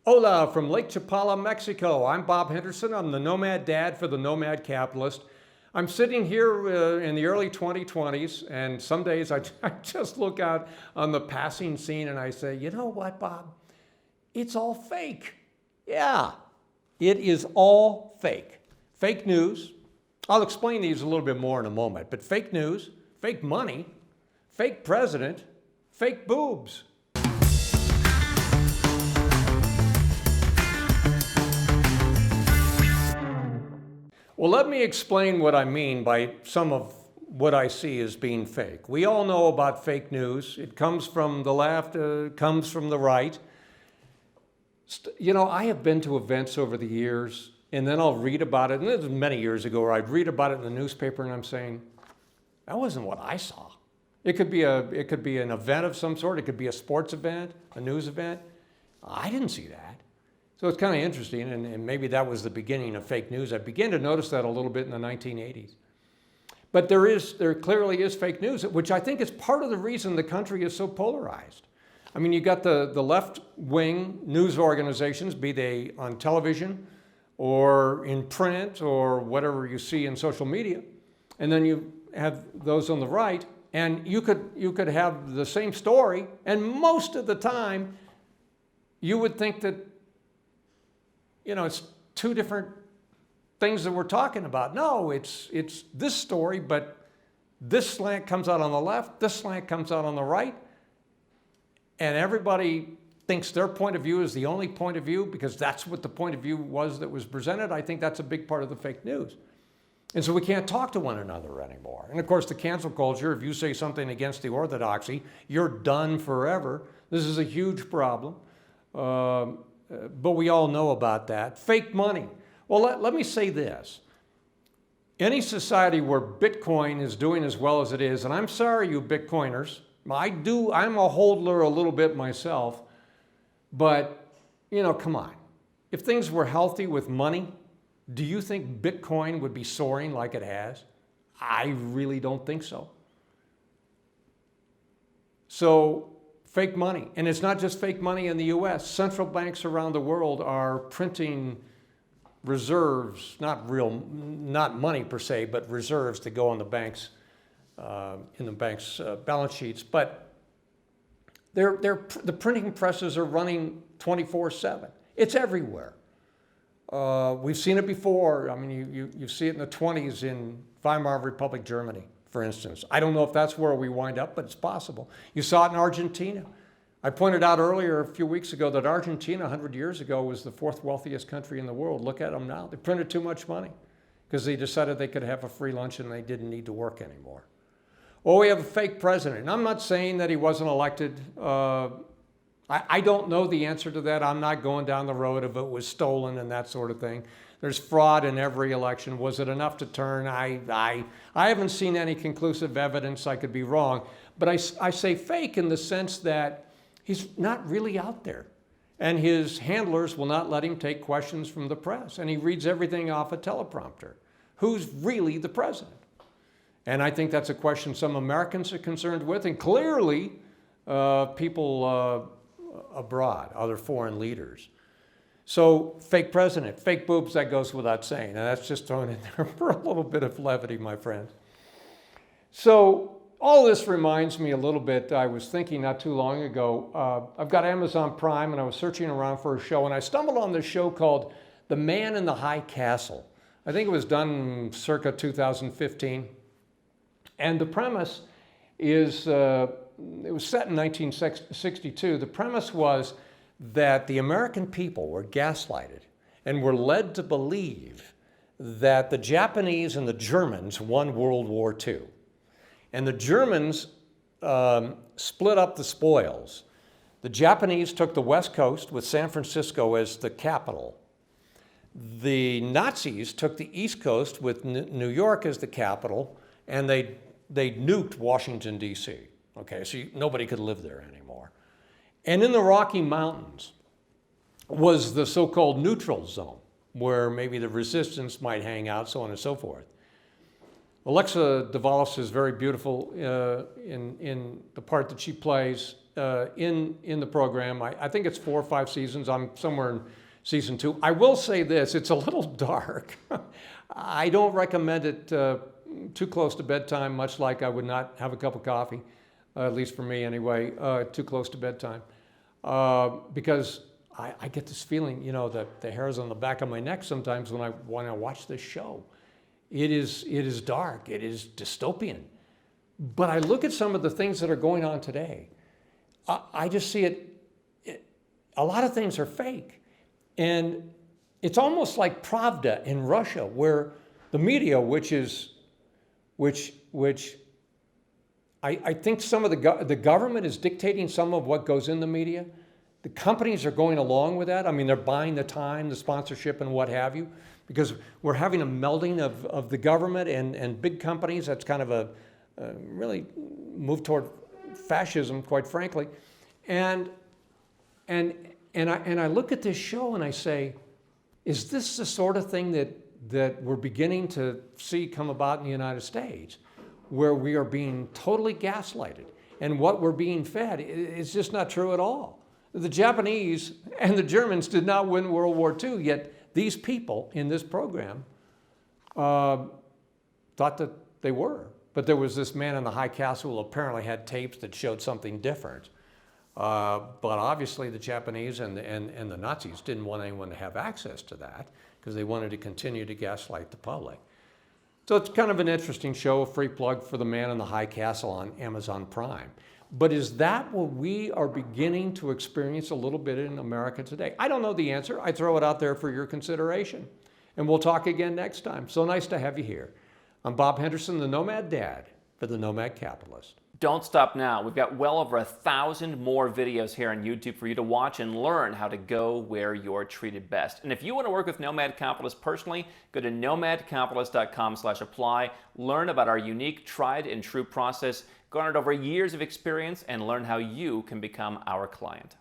Hola from Lake Chapala, Mexico. I'm Bob Henderson. I'm the Nomad Dad for the Nomad Capitalist. I'm sitting here in the early 2020s, and some days I just look out on the passing scene and I say, you know what, Bob? It's all fake. Yeah, it is all fake. Fake news. I'll explain these a little bit more in a moment, but fake news, fake money, fake president, fake boobs. Well, let me explain what I mean by some of what I see as being fake. We all know about fake news. It comes from the left, comes from the right. You know, I have been to events over the years, and then I'll read about it, and this was many years ago, where I'd read about it in the newspaper, and I'm saying, that wasn't what I saw. It could be an event of some sort. It could be a sports event, a news event. I didn't see that. So it's kind of interesting, and maybe that was the beginning of fake news. I began to notice that a little bit in the 1980s. But there clearly is fake news, which I think is part of the reason the country is so polarized. I mean, you got the left-wing news organizations, be they on television or in print or whatever you see in social media, and then you have those on the right, and you could have the same story, and most of the time you would think that, you know, it's two different things that we're talking about. No, it's this story, but this slant comes out on the left, this slant comes out on the right, and everybody thinks their point of view is the only point of view because that's what the point of view was that was presented. I think that's a big part of the fake news. And so we can't talk to one another anymore. And of course, the cancel culture, if you say something against the orthodoxy, you're done forever. This is a huge problem. But we all know about that. Fake money. Well, let me say this. Any society where Bitcoin is doing as well as it is, and I'm sorry, you Bitcoiners, I'm a hodler a little bit myself, but, you know, come on. If things were healthy with money, do you think Bitcoin would be soaring like it has? I really don't think so. So, fake money. And it's not just fake money in the US. Central banks around the world are printing reserves, not money per se, but reserves to go on the banks, balance sheets. But the printing presses are running 24/7. It's everywhere. We've seen it before. I mean, you see it in the 20s in Weimar Republic, Germany, for instance. I don't know if that's where we wind up, but it's possible. You saw it in Argentina. I pointed out earlier a few weeks ago that Argentina 100 years ago was the fourth wealthiest country in the world. Look at them now. They printed too much money because they decided they could have a free lunch and they didn't need to work anymore. Well, we have a fake president. And I'm not saying that he wasn't elected. I don't know the answer to that. I'm not going down the road of it was stolen and that sort of thing. There's fraud in every election. Was it enough to turn? I haven't seen any conclusive evidence. I could be wrong. But I say fake in the sense that he's not really out there. And his handlers will not let him take questions from the press. And he reads everything off a teleprompter. Who's really the president? And I think that's a question some Americans are concerned with. And clearly, people abroad, other foreign leaders. So fake president, fake boobs, that goes without saying. And that's just thrown in there for a little bit of levity, my friends. So all this reminds me a little bit, I was thinking not too long ago, I've got Amazon Prime and I was searching around for a show and I stumbled on this show called The Man in the High Castle. I think it was done circa 2015. And the premise is, it was set in 1962. The premise was that the American people were gaslighted and were led to believe that the Japanese and the Germans won World War II. And the Germans split up the spoils. The Japanese took the West Coast with San Francisco as the capital. The Nazis took the East Coast with New York as the capital, and they nuked Washington, D.C. Okay, so nobody could live there anymore. And in the Rocky Mountains was the so-called neutral zone, where maybe the resistance might hang out, so on and so forth. Alexa Davalos is very beautiful in the part that she plays in the program. I think it's 4 or 5 seasons. I'm somewhere in season 2. I will say this, it's a little dark. I don't recommend it too close to bedtime, much like I would not have a cup of coffee, at least for me anyway, too close to bedtime. Because I get this feeling, you know, that the hairs on the back of my neck sometimes when I watch this show. It is dark, it is dystopian. But I look at some of the things that are going on today. I just see a lot of things are fake. And it's almost like Pravda in Russia, where the media, which I think some of the government is dictating some of what goes in the media. The companies are going along with that. I mean, they're buying the time, the sponsorship, and what have you, because we're having a melding of the government and big companies. That's kind of a really move toward fascism, quite frankly. And I look at this show and I say, is this the sort of thing that we're beginning to see come about in the United States, where we are being totally gaslighted, and what we're being fed is just not true at all? The Japanese and the Germans did not win World War II, yet these people in this program thought that they were. But there was this man in the high castle who apparently had tapes that showed something different. But obviously the Japanese and the Nazis didn't want anyone to have access to that, because they wanted to continue to gaslight the public. So it's kind of an interesting show, a free plug for The Man in the High Castle on Amazon Prime. But is that what we are beginning to experience a little bit in America today? I don't know the answer. I throw it out there for your consideration. And we'll talk again next time. So nice to have you here. I'm Bob Henderson, the Nomad Dad for the Nomad Capitalist. Don't stop now. We've got well over 1,000 more videos here on YouTube for you to watch and learn how to go where you're treated best. And if you want to work with Nomad Capitalist personally, go to nomadcapitalist.com/apply, learn about our unique, tried and true process, garnered over years of experience, and learn how you can become our client.